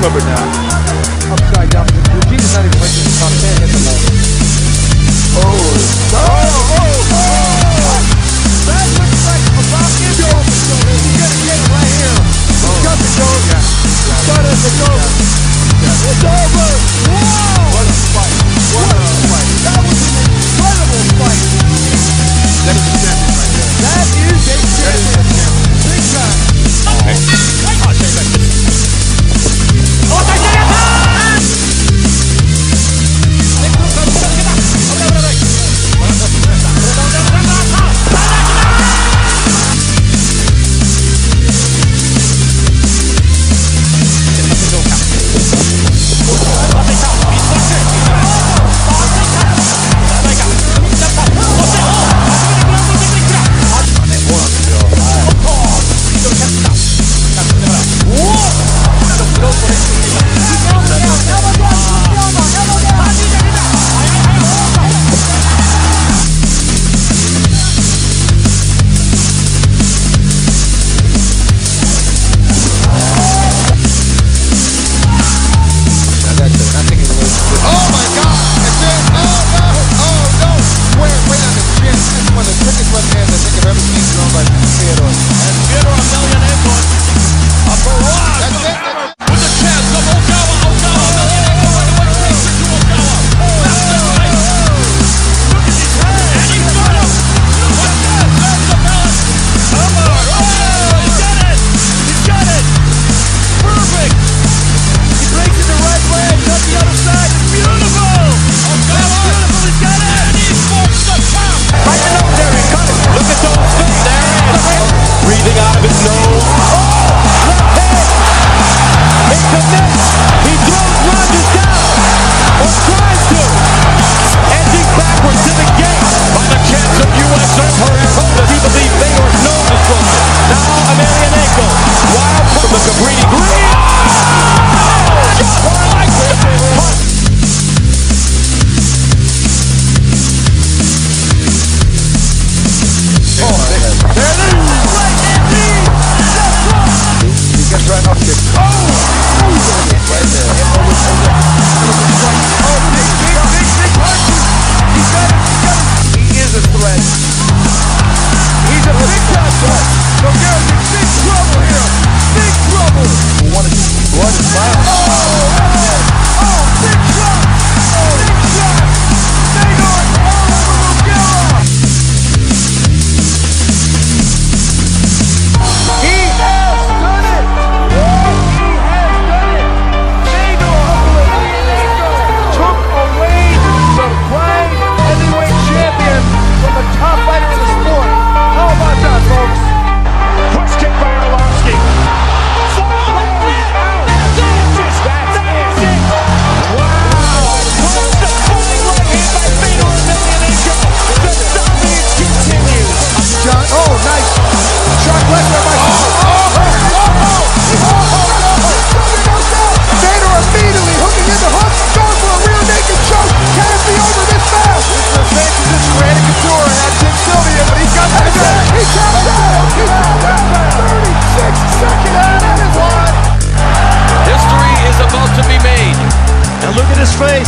covered now. Upside down. Routine is not even making the top 10 at the moment. That looks like a rocket. He's gonna get it right here. He's got the goal. It's over. It's over. Whoa! What a fight. What a fight. That was an incredible fight. That is a champion right there. That is a champion. Big time.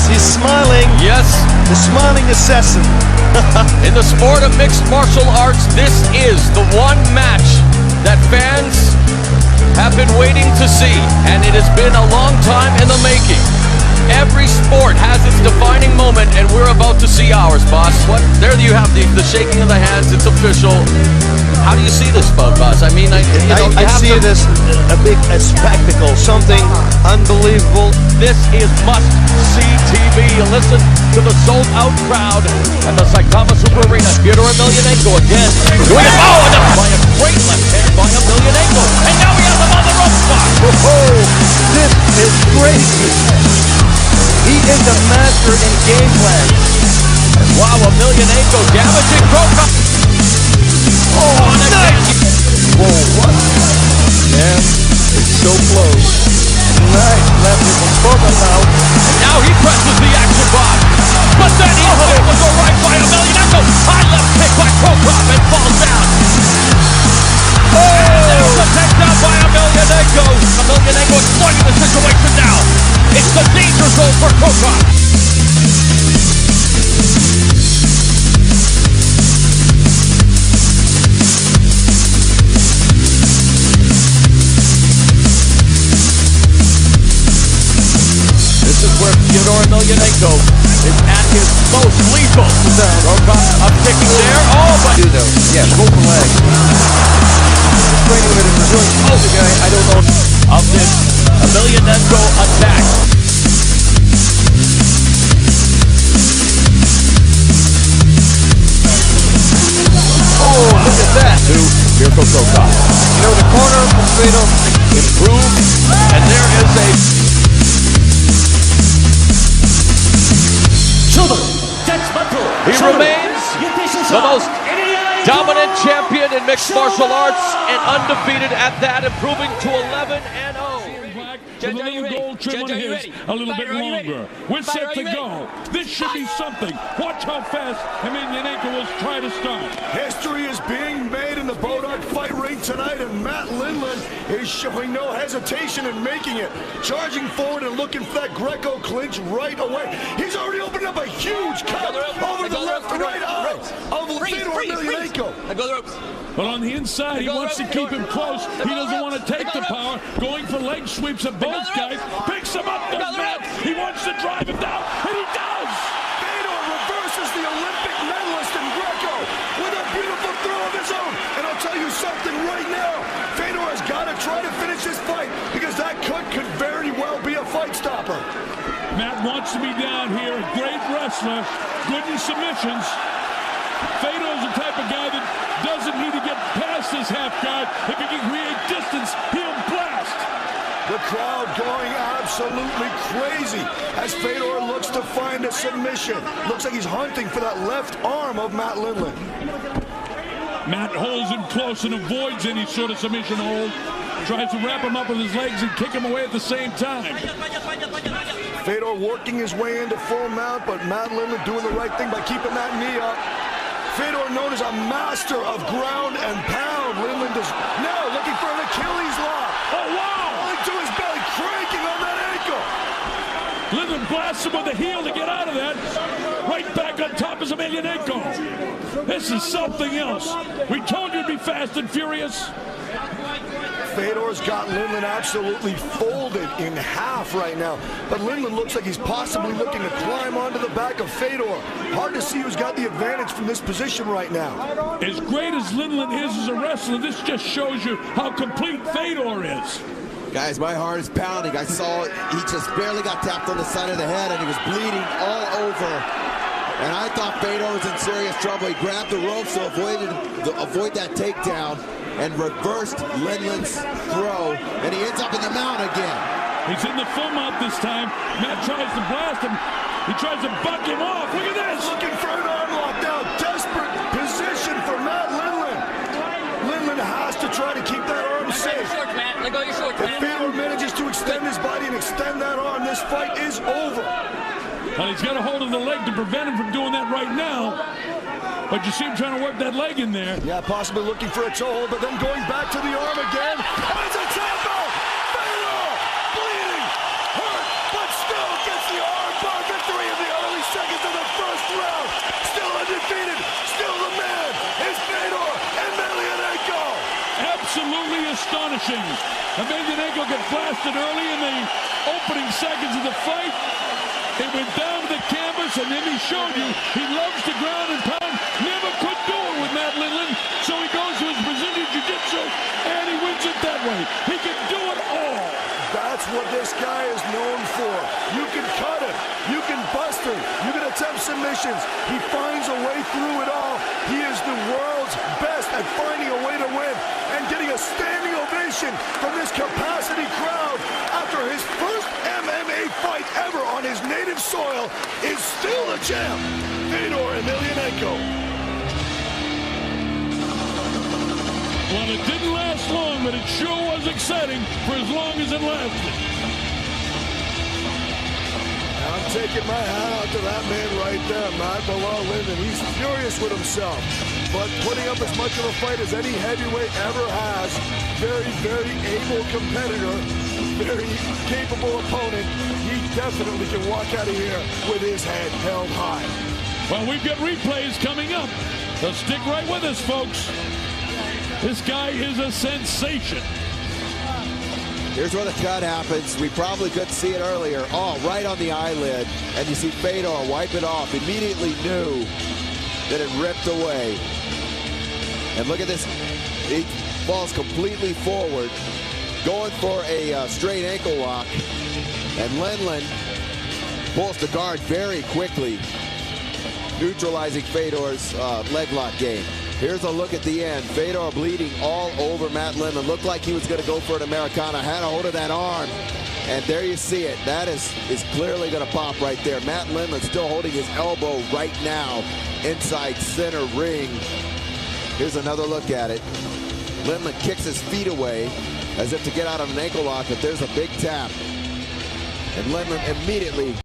He's smiling. Yes. The smiling assassin. In the sport of mixed martial arts, this is the one match that fans have been waiting to see, and it has been a long time in the making. Every sport has its defining moment, and we're about to see ours, boss. There you have the shaking of the hands. It's official. How do you see this, boss? I mean, I see it as a spectacle, something unbelievable. This is must-see TV. You listen to the sold-out crowd at the Saitama Super Arena. Fedor Emelianenko again. Doing it. Oh, and by a great left hand by Emelianenko. And now he has him on the rope spot. Oh, this is crazy. He is a master in game plan. Wow, Emelianenko damaging Broka. Oh, nice. Whoa, what? Man, it's so close. Nice left from Broka now. And now he presses the action box. But then he's able to go right by Emelianenko. High left kick by Prokop and falls down. Oh! And there's a takedown by Emelianenko. Emelianenko exploiting the situation now. goal for Coca. This is where Fedor Emelianenko is at his most lethal. Coca up kicking there. Oh, but Do though. Yeah, go for leg. Training with him, Brazilian guy. I don't know. of this Emelianenko attack. Oh, look at that. To Mirko Coca. You know, the corner from Fedor Improved, and there is a he remains the most dominant champion in mixed martial arts and undefeated at that, improving to 11-0. With a little gold trim on his, a little bit longer. We're set to go. This should be something. Watch how fast Emelianenko will try to start. History is being made in the Bodog fight ring tonight, and Matt Lindland is showing no hesitation in making it. Charging forward and looking for that Greco clinch right away. He's already opened up a huge cut over the left and right arm of Fedor Emelianenko. But on the inside, he wants to keep him close. He doesn't want to take the power. Going for leg sweeps at both guys. Picks him up the mat. He wants to drive him down, and he does. Fedor reverses the Olympic medalist in Greco with a beautiful throw of his own. And I'll tell you something right now. Fedor has got to try to finish this fight because that could very well be a fight stopper. Matt wants to be down here. A great wrestler. Good in submissions. Fedor's the type of guy that doesn't need to get past his half guard. If he can create distance, he'll blast. The crowd going absolutely crazy as Fedor looks to find a submission. Looks like he's hunting for that left arm of Matt Lindland. Matt holds him close and avoids any sort of submission hold. Tries to wrap him up with his legs and kick him away at the same time. Fedor working his way into full mount, but Matt Lindland doing the right thing by keeping that knee up. Fedor known as a master of ground and pound. Lindland is now looking for an Achilles lock. Oh, wow! Rolling to his belly, cranking on that ankle. Lindland blasts him with the heel to get out of that. Right back on top is Emelianenko. This is something else. We told you to be fast and furious. Fedor's got Lindland absolutely folded in half right now. But Lindland looks like he's possibly looking to climb onto the back of Fedor. Hard to see who's got the advantage from this position right now. As great as Lindland is as a wrestler, this just shows you how complete Fedor is. Guys, my heart is pounding. I saw he just barely got tapped on the side of the head and he was bleeding all over. And I thought Fedor was in serious trouble. He grabbed the ropes to avoid that takedown and reversed Lindland's throw, and he ends up in the mount again. He's in the full mount this time. Matt tries to blast him. He tries to buck him off. Look at this. Looking for an arm lock now. Desperate position for Matt Lindland. Lindland has to try to keep that arm safe. If Fedor manages to extend his body and extend that arm, this fight is over. Well, he's got a hold of the leg to prevent him from doing that right now. But you see him trying to work that leg in there. Yeah, possibly looking for a toe hold, but then going back to the arm again. And it's a tap out! Fedor! Bleeding! Hurt, but still gets the armbar victory in the early seconds of the first round. Still undefeated, still the man is Fedor Emelianenko. Absolutely astonishing. Emelianenko got blasted early in the opening seconds of the fight. He went down to the canvas, and then he showed you he loves to ground and pound. Never could do it with Matt Lindland, so he goes to his Brazilian Jiu-Jitsu, and he wins it that way. He can do it all. That's what this guy is known for. You can cut him, you can bust him, you can attempt submissions. He finds a way through it all. He is the world's best at finding a way to win and getting a standing ovation from this capacity crowd after his first MMA fight ever on his native soil is still the champ, Fedor Emelianenko. Well, it didn't last long, but it sure was exciting for as long as it lasted. I'm taking my hat out to that man right there, Matt Lindland. He's furious with himself, but putting up as much of a fight as any heavyweight ever has. Very, very able competitor, very capable opponent. He definitely can walk out of here with his head held high. Well, we've got replays coming up. So stick right with us, folks. This guy is a sensation. Here's where the cut happens. We probably couldn't see it earlier. Oh, right on the eyelid. And you see Fedor wipe it off. Immediately knew that it ripped away. And look at this. He falls completely forward, going for a straight ankle lock. And Lindland pulls the guard very quickly, neutralizing Fedor's leg lock game. Here's a look at the end. Fedor bleeding all over Matt Lindland. Looked like he was going to go for an Americana. Had a hold of that arm. And there you see it. That is clearly going to pop right there. Matt Lindland still holding his elbow right now inside center ring. Here's another look at it. Lindland kicks his feet away as if to get out of an ankle lock, but there's a big tap. And Lindland immediately